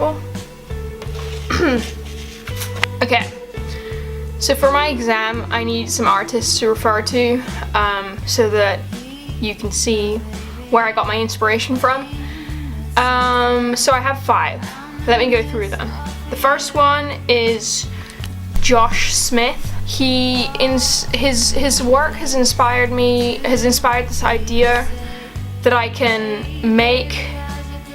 people. Okay, so for my exam I need some artists to refer to so that you can see where I got my inspiration from. So I have 5. Let me go through them. The first one is Josh Smith. His work has inspired this idea that I can make.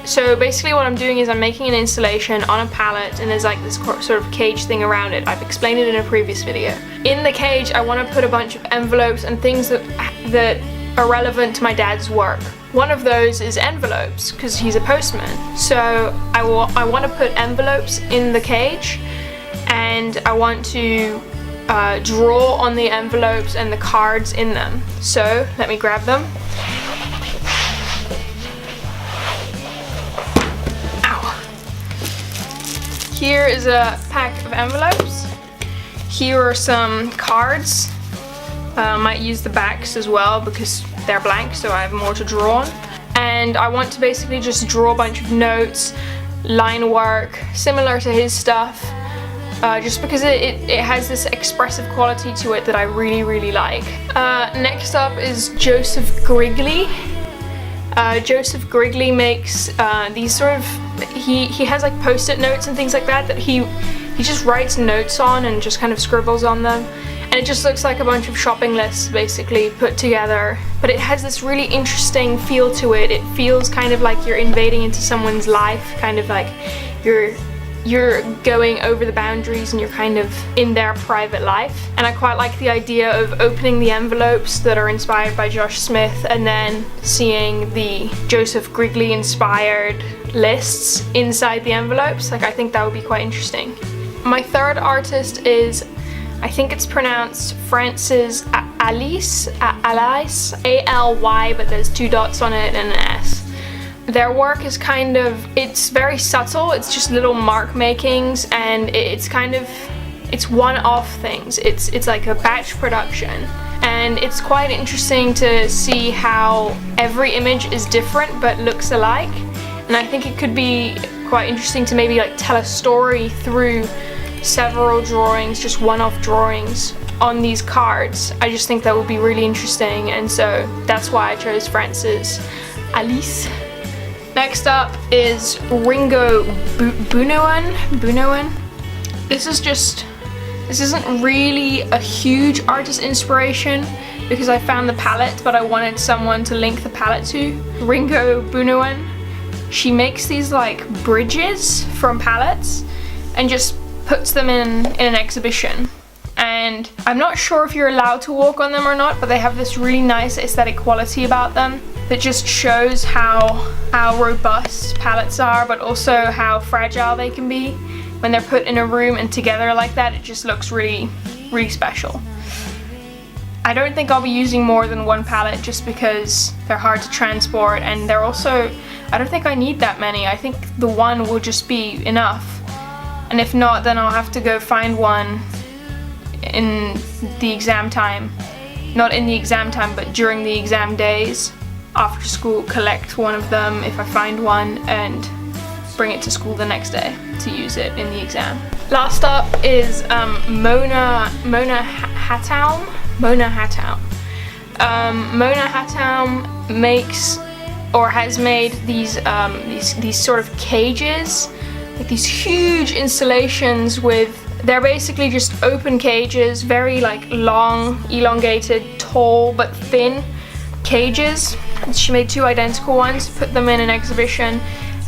So basically what I'm doing is I'm making an installation on a pallet, and there's like this sort of cage thing around it. I've explained it in a previous video. In the cage I want to put a bunch of envelopes and things that are relevant to my dad's work. One of those is envelopes, because he's a postman. So I want to put envelopes in the cage, and I want to draw on the envelopes and the cards in them. So let me grab them. Here is a pack of envelopes. Here are some cards. Might use the backs as well because they're blank, so I have more to draw on. And I want to basically just draw a bunch of notes, line work, similar to his stuff, just because it has this expressive quality to it that I really, really like. Next up is Joseph Grigley. Joseph Grigley makes these sort of, he has like post-it notes and things like that he just writes notes on and just kind of scribbles on them, and it just looks like a bunch of shopping lists basically put together, but it has this really interesting feel to it. It feels kind of like you're invading into someone's life, kind of like you're going over the boundaries and you're kind of in their private life. And I quite like the idea of opening the envelopes that are inspired by Josh Smith and then seeing the Joseph Grigley inspired lists inside the envelopes. Like, I think that would be quite interesting. My third artist is, I think it's pronounced Francis Alÿs, A-L-Y, but there's 2 dots on it and an S. Their work is kind of, it's very subtle, it's just little mark makings, and it's kind of, it's one-off things. It's like a batch production, and it's quite interesting to see how every image is different but looks alike. And I think it could be quite interesting to maybe like tell a story through several drawings, just one-off drawings on these cards. I just think that would be really interesting, and so that's why I chose Francis Alÿs. Next up is Ringo Bunuwan. This isn't really a huge artist inspiration because I found the palette, but I wanted someone to link the palette to. Ringo Bunuwan. She makes these like bridges from palettes and just puts them in an exhibition. And I'm not sure if you're allowed to walk on them or not, but they have this really nice aesthetic quality about them that just shows how robust palettes are, but also how fragile they can be when they're put in a room and together like that. It just looks really, really special. I don't think I'll be using more than one palette just because they're hard to transport, and they're also, I don't think I need that many. I think the one will just be enough. And if not, then I'll have to go find one in the exam time. Not in the exam time, but during the exam days. After school, collect one of them if I find one and bring it to school the next day to use it in the exam. Last up is Mona Hatoum. Mona Hatoum makes or has made these sort of cages, like these huge installations with, they're basically just open cages, very like long, elongated, tall but thin cages. She made 2 identical ones, put them in an exhibition,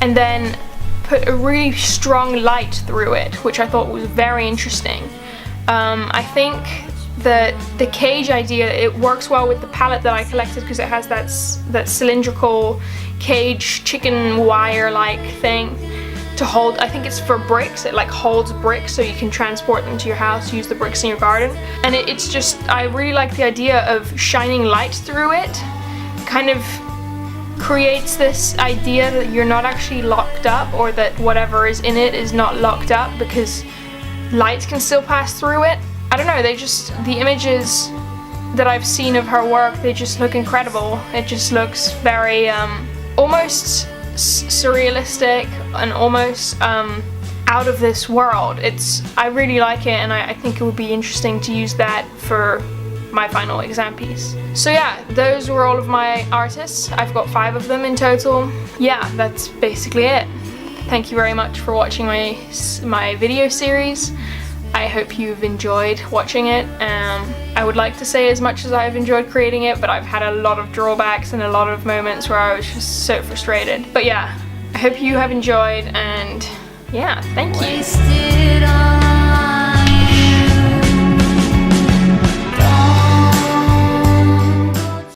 and then put a really strong light through it, which I thought was very interesting. I think that the cage idea, it works well with the palette that I collected because it has that cylindrical cage, chicken wire like thing to hold. I think it's for bricks. It like holds bricks so you can transport them to your house, use the bricks in your garden. And it's just, I really like the idea of shining light through it. Kind of creates this idea that you're not actually locked up, or that whatever is in it is not locked up, because light can still pass through it. I don't know, the images that I've seen of her work, they just look incredible. It just looks very almost surrealistic and almost out of this world. I really like it, and I think it would be interesting to use that for my final exam piece. So yeah, those were all of my artists. I've got 5 of them in total. Yeah, that's basically it. Thank you very much for watching my video series. I hope you've enjoyed watching it. I would like to say as much as I've enjoyed creating it, but I've had a lot of drawbacks and a lot of moments where I was just so frustrated. But yeah, I hope you have enjoyed, and yeah, thank you.